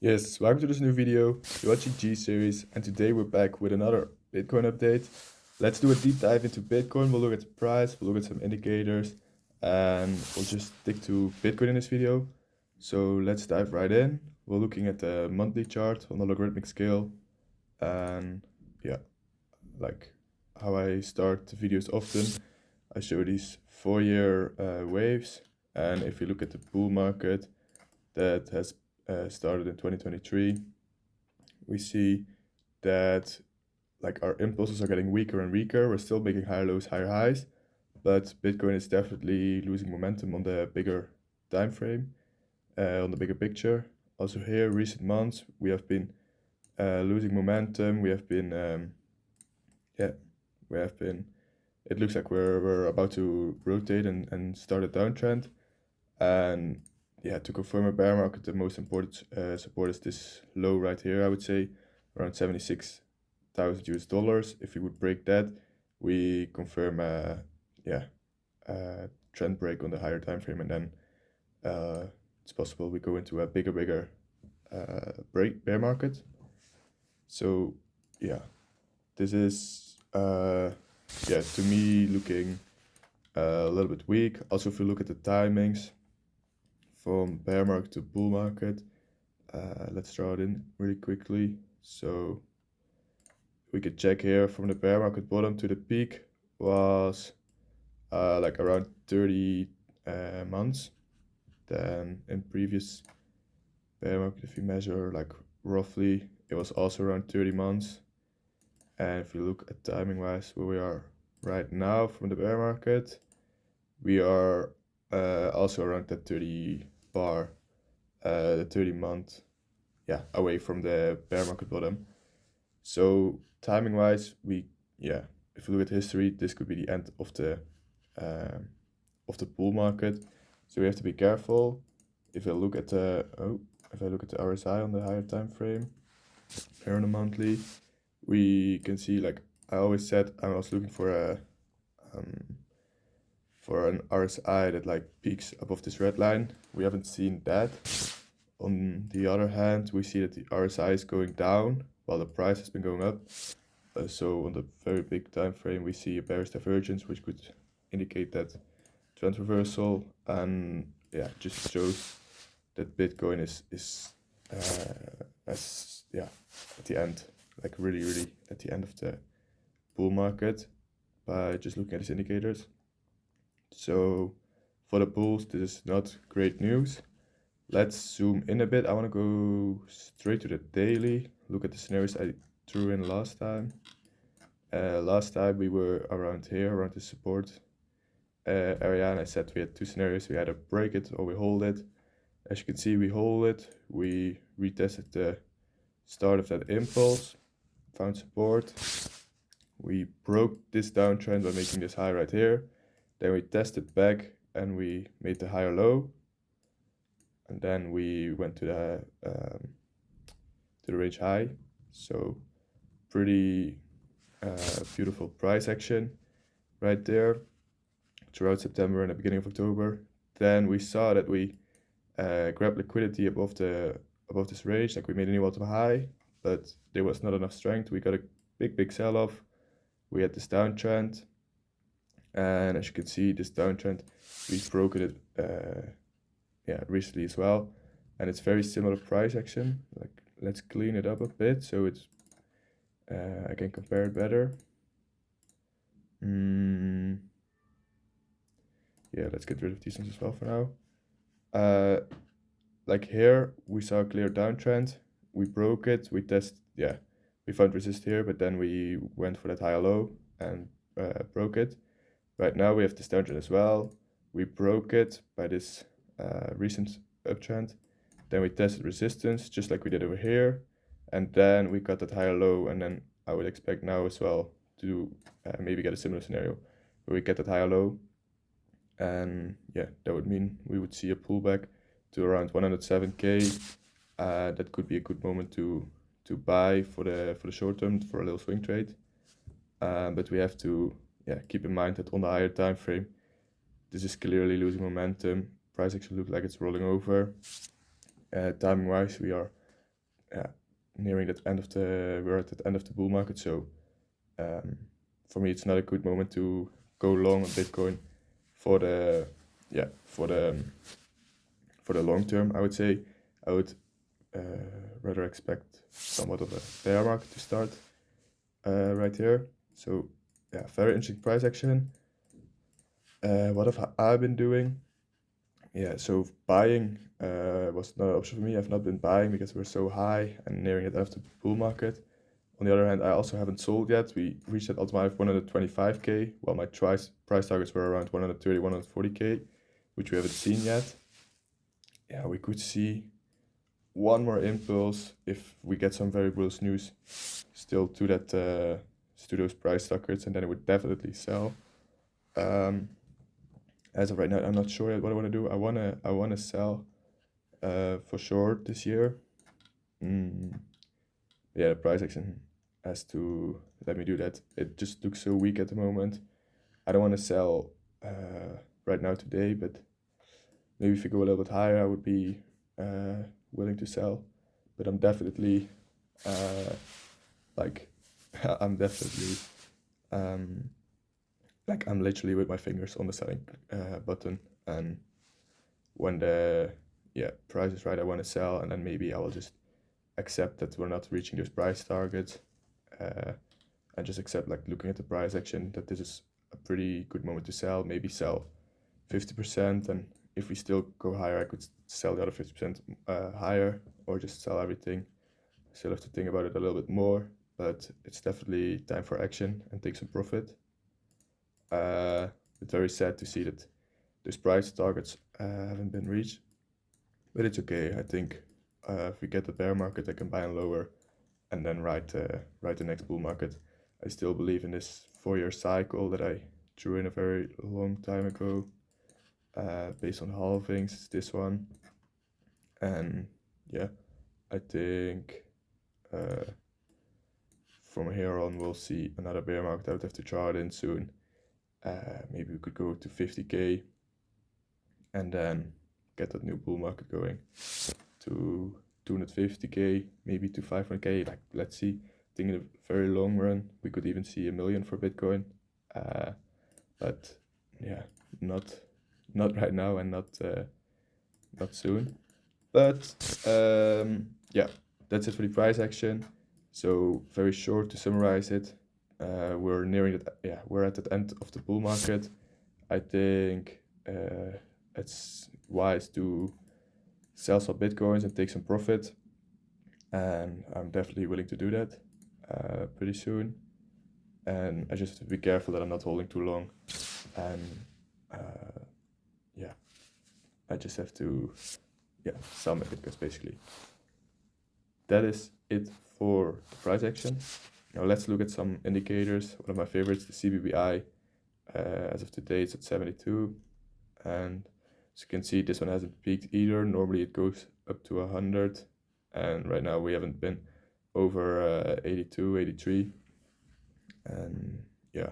Yes, welcome to this new video. You're watching G series, and today we're back with another Bitcoin update. Let's do a deep dive into Bitcoin. We'll look at the price, we'll look at some indicators, and we'll just stick to Bitcoin in this video. So let's dive right in. We're looking at the monthly chart on the logarithmic scale, and yeah, like how I start the videos often, I show these 4-year waves, and if you look at the bull market that has started in 2023, we see that like our impulses are getting weaker and weaker. We're still making higher lows, higher highs, but Bitcoin is definitely losing momentum on the bigger time frame, on the bigger picture. Also here, recent months, we have been losing momentum. We have been, it looks like we're about to rotate and start a downtrend. And yeah, to confirm a bear market, the most important support is this low right here, I would say, around 76,000 US dollars. If we would break that, we confirm a trend break on the higher time frame, and then it's possible we go into a bigger bear market. So yeah, this is to me looking a little bit weak. Also, if you look at the timings from bear market to bull market, let's draw it in really quickly. So we could check here from the bear market bottom to the peak was like around 30 months. Then in previous bear market, if you measure like roughly, it was also around 30 months. And if you look at timing wise where we are right now from the bear market, we are also around that 30 bar, the 30-month, away from the bear market bottom. So timing wise, if you look at history, this could be the end of the bull market. So we have to be careful. If I look at the RSI on the higher time frame, here on the monthly, we can see, like I always said, I was looking for an RSI that like peaks above this red line. We haven't seen that. On the other hand, we see that the RSI is going down while the price has been going up. So on the very big time frame, we see a bearish divergence, which could indicate that trend reversal, and just shows that Bitcoin is at the end, like really at the end of the bull market by just looking at these indicators. So for the bulls, this is not great news. Let's zoom in a bit. I want to go straight to the daily, look at the scenarios I drew in last time. Last time we were around here, around the support area, and I said we had two scenarios. We either break it or we hold it. As you can see, we hold it. We retested the start of that impulse, found support. We broke this downtrend by making this high right here. Then we tested back and we made the higher low. And then we went to the range high. So pretty beautiful price action right there throughout September and the beginning of October. Then we saw that we grabbed liquidity above this range, like we made a new all-time high, but there was not enough strength. We got a big sell-off. We had this downtrend, and as you can see, this downtrend, we've broken it recently as well, and it's very similar price action. Like, let's clean it up a bit so it's I can compare it better. Let's get rid of these ones as well for now. Like here, we saw a clear downtrend. We broke it. We found resist here, but then we went for that higher low and broke it. Right now we have this downtrend as well. We broke it by this recent uptrend. Then we tested resistance, just like we did over here. And then we got that higher low, and then I would expect now as well to maybe get a similar scenario where we get that higher low. And that would mean we would see a pullback to around 107K. That could be a good moment to buy for the short term, for a little swing trade. But we have to keep in mind that on the higher time frame, this is clearly losing momentum. Price actually looks like it's rolling over. Timing wise, we are yeah, nearing that end of we're at the end of the bull market. So for me, it's not a good moment to go long on Bitcoin for the yeah for the long term. I would say I would rather expect somewhat of a bear market to start right here. So yeah, very interesting price action. What have I been doing? Yeah, so buying was not an option for me. I've not been buying because we're so high and nearing it after the bull market. On the other hand, I also haven't sold yet. We reached that all-time high of 125k, while my price targets were around 130, 140k, which we haven't seen yet. Yeah, we could see one more impulse if we get some very bullish news still to that to those price targets, and then it would definitely sell. As of right now, I'm not sure yet what I want to do. I wanna sell for sure this year. Yeah, the price action has to let me do that. It just looks so weak at the moment. I don't want to sell right now today, but maybe if we go a little bit higher, I would be willing to sell. But I'm definitely like I'm definitely like I'm literally with my fingers on the selling button, and when the price is right, I want to sell, and then maybe I will just accept that we're not reaching those price targets, and just accept, like, looking at the price action, that this is a pretty good moment to sell. Maybe sell 50%, and if we still go higher, I could sell the other 50% higher, or just sell everything. Still have to think about it a little bit more, but it's definitely time for action and take some profit. It's very sad to see that those price targets haven't been reached, but it's okay. I think if we get the bear market, I can buy on lower and then ride the next bull market. I still believe in this 4-year cycle that I drew in a very long time ago, based on halvings. It's this one, and yeah, I think from here on we'll see another bear market. I would have to chart in soon. Maybe we could go to 50k and then get that new bull market going to 250k, maybe to 500k. Like, let's see. I think in a very long run we could even see 1 million for Bitcoin, but yeah, not right now, and not soon. But yeah, that's it for the price action. So very short to summarize it, we're nearing it. Yeah, we're at the end of the bull market. I think it's wise to sell some Bitcoins and take some profit, and I'm definitely willing to do that pretty soon. And I just have to be careful that I'm not holding too long, and yeah, I just have to sell my Bitcoins basically. That is it for the price action. Now let's look at some indicators. One of my favorites, the CBBI. As of today, it's at 72, and as you can see, this one hasn't peaked either. Normally it goes up to 100, and right now we haven't been over 82, 83, and yeah,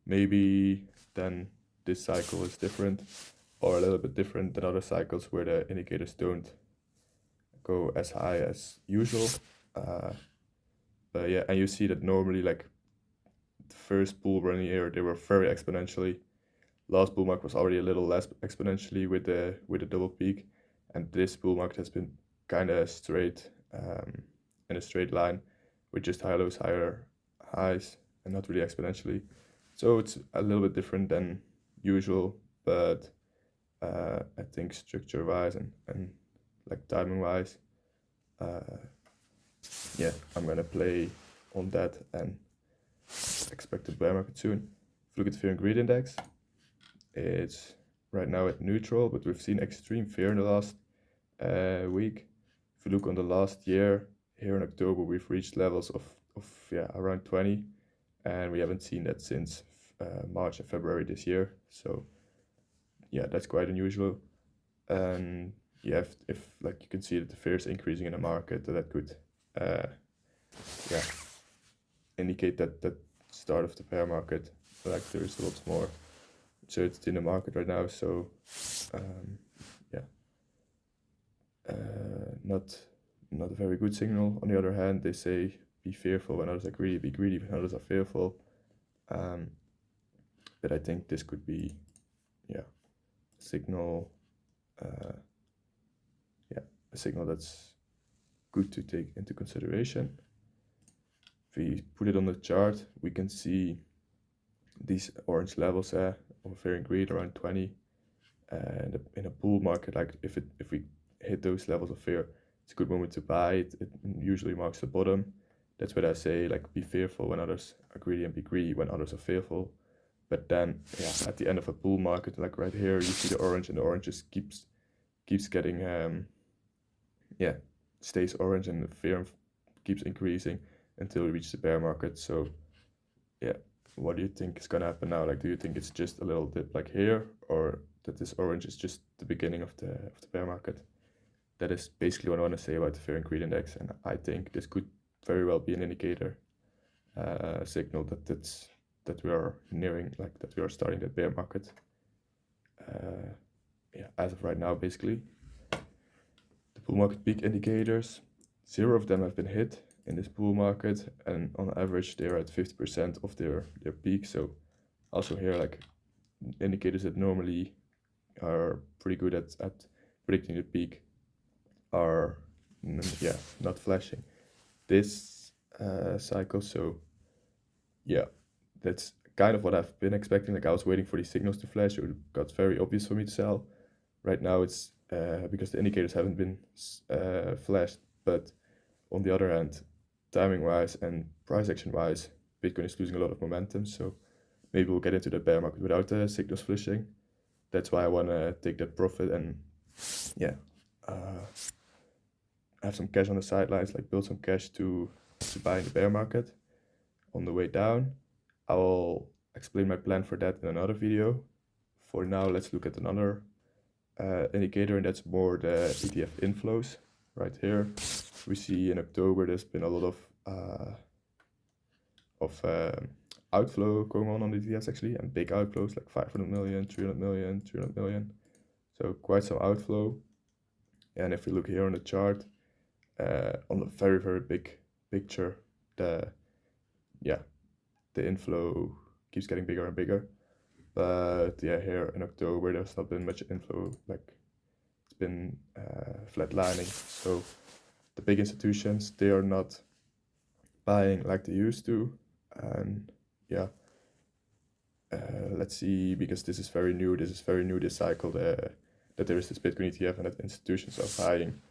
maybe then this cycle is different, or a little bit different than other cycles where the indicators don't go as high as usual. But yeah, and you see that normally, like, the first bull run year, they were very exponentially. Last bull market was already a little less exponentially with the double peak, and this bull market has been kind of straight, in a straight line, with just higher lows, higher highs, and not really exponentially. So it's a little bit different than usual, but I think structure-wise and like timing-wise, yeah, I'm gonna play on that and expect the bear market soon. If you look at the fear and greed index, it's right now at neutral, but we've seen extreme fear in the last week. If you look on the last year, here in October, we've reached levels of around 20, and we haven't seen that since March and February this year. So yeah, that's quite unusual. And yeah, if like you can see that the fear is increasing in the market, that could indicate that start of the bear market. Like, there's a lot more uncertainty in the market right now, so not a very good signal. On the other hand, they say be fearful when others are greedy, be greedy when others are fearful. But I think this could be, a signal, a signal that's good to take into consideration. If we put it on the chart, we can see these orange levels of fear and greed around 20. And in a bull market, like if we hit those levels of fear, it's a good moment to buy. It usually marks the bottom. That's what I say, like be fearful when others are greedy and be greedy when others are fearful. But then, at the end of a bull market, like right here, you see the orange, and the orange just keeps getting, stays orange, and the fear keeps increasing until we reach the bear market. So, what do you think is gonna happen now? Like, do you think it's just a little dip like here, or that this orange is just the beginning of the bear market? That is basically what I want to say about the fear and greed index, and I think this could very well be an indicator, a signal that we are nearing, like that we are starting the bear market. As of right now, basically. The bull market peak indicators, 0 of them have been hit in this bull market, and on average they're at 50% of their peak. So also here, like indicators that normally are pretty good at predicting the peak are not flashing this cycle. So that's kind of what I've been expecting. Like I was waiting for these signals to flash. It got very obvious for me to sell. Right now it's because the indicators haven't been flashed, but on the other hand, timing wise and price action wise, Bitcoin is losing a lot of momentum. So maybe we'll get into the bear market without the signals flashing. That's why I want to take that profit and have some cash on the sidelines, like build some cash to buy in the bear market. On the way down, I will explain my plan for that in another video. For now, let's look at another indicator, and that's more the ETF inflows. Right here, we see in October there's been a lot of outflow going on the ETFs actually, and big outflows like 500 million, 300 million, 300 million. So quite some outflow. And if we look here on the chart, on the very, very big picture, the inflow keeps getting bigger and bigger. But here in October, there's not been much inflow, like it's been flatlining. So the big institutions, they are not buying like they used to. And let's see, because this is very new this cycle, that there is this Bitcoin ETF and that institutions are buying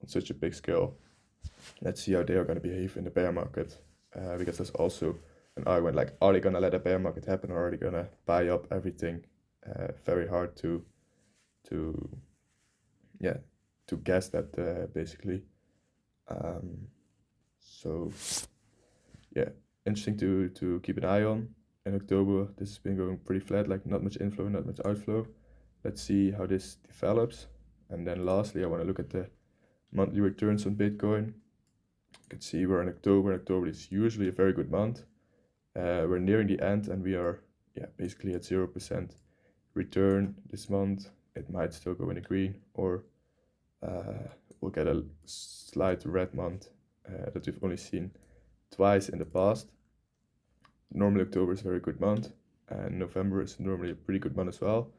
on such a big scale. Let's see how they are going to behave in the bear market, because there's also an argument like, are they going to let a bear market happen, or are they going to buy up everything? Very hard to guess that, basically. So interesting to keep an eye on. In October, this has been going pretty flat, like not much inflow, not much outflow. Let's see how this develops. And then lastly, I want to look at the monthly returns on Bitcoin. You can see we're in October. October is usually a very good month. We're nearing the end, and we are basically at 0% return this month. It might still go in the green, or we'll get a slight red month that we've only seen twice in the past. Normally October is a very good month, and November is normally a pretty good month as well.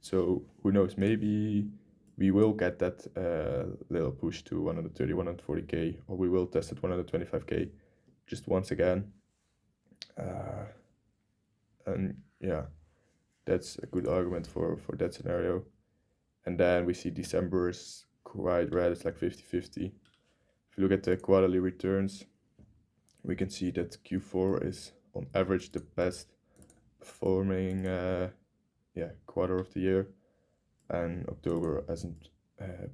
So who knows, maybe we will get that little push to 130, 140k, or we will test at 125k just once again. And that's a good argument for that scenario. And then we see December is quite red, it's like 50-50. If you look at the quarterly returns, we can see that Q4 is on average the best performing quarter of the year, and October hasn't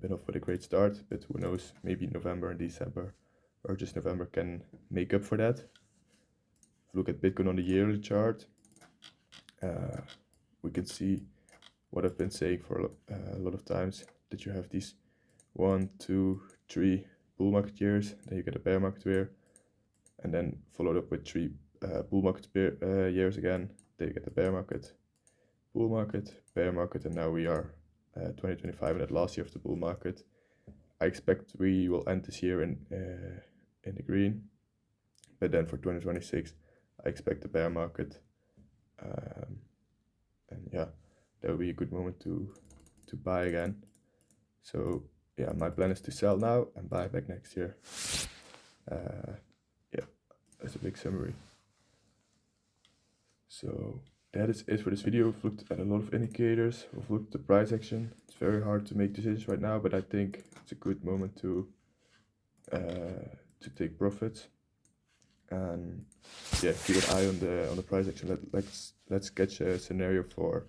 been off with a great start, but who knows, maybe November and December, or just November, can make up for that. If you look at Bitcoin on the yearly chart, we can see what I've been saying for a lot of times, that you have these 1, 2, 3 bull market years, then you get a bear market year, and then followed up with 3 bull market years again. Then you get the bear market, bull market, bear market, and now we are 2025 in that last year of the bull market. I expect we will end this year in the green, but then for 2026 I expect the bear market, and yeah, that will be a good moment to buy again. So yeah, my plan is to sell now and buy back next year. Yeah, that's a big summary. So that is it for this video. We've looked at a lot of indicators, we've looked at the price action. It's very hard to make decisions right now, but I think it's a good moment to take profits. And yeah, keep an eye on the price action. Let's sketch a scenario for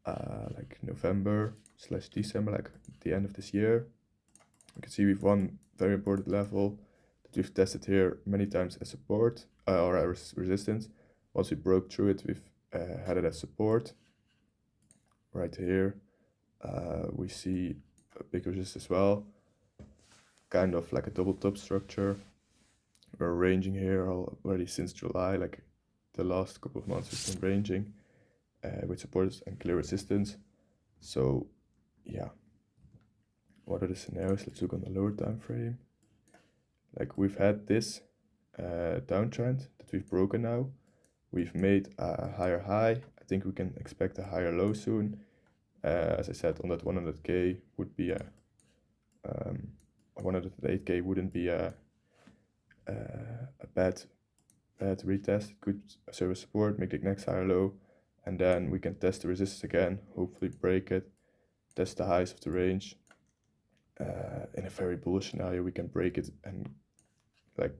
like November/December, like the end of this year. You can see we've one very important level that we've tested here many times as support or as resistance. Once we broke through it, we've had it as support. Right here, we see a big resistance as well, kind of like a double top structure. We're ranging here already since July, like the last couple of months we've been ranging with supports and clear resistance. So yeah, what are the scenarios? Let's look on the lower time frame. Like we've had this downtrend that we've broken now. We've made a higher high. I think we can expect a higher low soon. As I said, on that 100k would be a 108k wouldn't be a bad retest. It could serve as support, make the next higher low, and then we can test the resistance again, hopefully break it, test the highs of the range. In a very bullish scenario, we can break it and like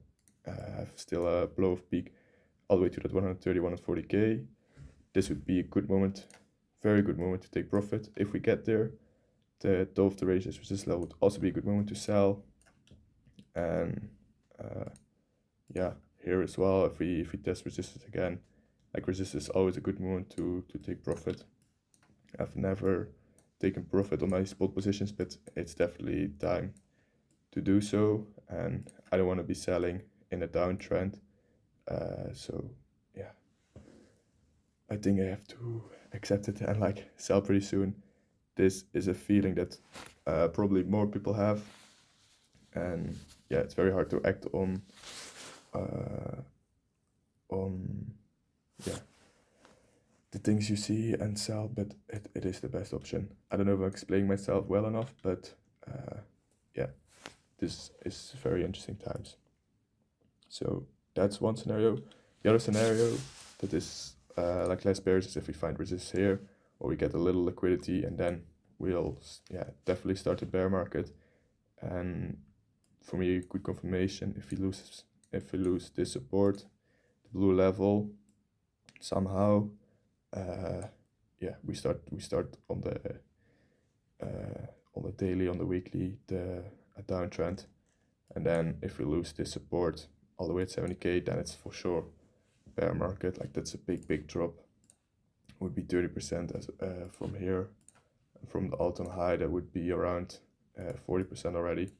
have still a blow of peak all the way to that 130, 140k. This would be a good moment, very good moment to take profit. If we get there, the top of the range as resistance level would also be a good moment to sell. And yeah, here as well, if we test resistance again, like resistance is always a good moment to take profit. I've never taken profit on my spot positions, but it's definitely time to do so, and I don't want to be selling in a downtrend. So yeah, I think I have to accept it and like sell pretty soon. This is a feeling that probably more people have, and yeah, it's very hard to act on yeah, the things you see and sell, but it is the best option. I don't know if I'm explaining myself well enough, but yeah, this is very interesting times. So that's one scenario. The other scenario that is like less bearish is if we find resistance here, or we get a little liquidity, and then we'll definitely start the bear market. And for me, good confirmation if we lose this support, the blue level, somehow, yeah, we start on the daily, on the weekly, a downtrend. And then if we lose this support all the way at 70k, then it's for sure bear market. Like that's a big drop. Would be 30% as from here. And from the all-time high, that would be around 40% already.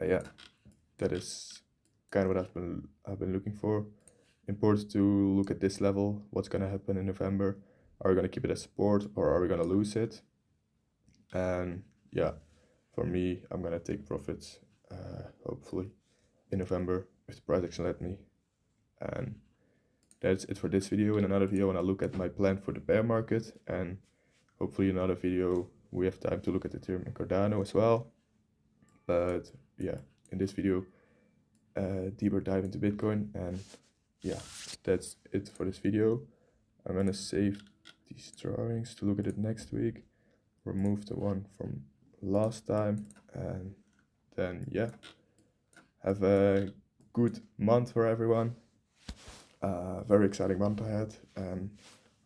Yeah, that is kind of what I've been looking for. Important to look at this level. What's gonna happen in November? Are we gonna keep it as support, or are we gonna lose it? And yeah, for me, I'm gonna take profits, hopefully in November if the price action let me. And that's it for this video. In another video, when I look at my plan for the bear market, and hopefully another video we have time to look at Ethereum and Cardano as well. But yeah, in this video, deeper dive into Bitcoin, and yeah, that's it for this video. I'm gonna save these drawings to look at it next week, remove the one from last time, and then yeah, have a good month for everyone. Very exciting month ahead, and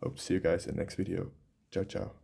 hope to see you guys in the next video. Ciao, ciao.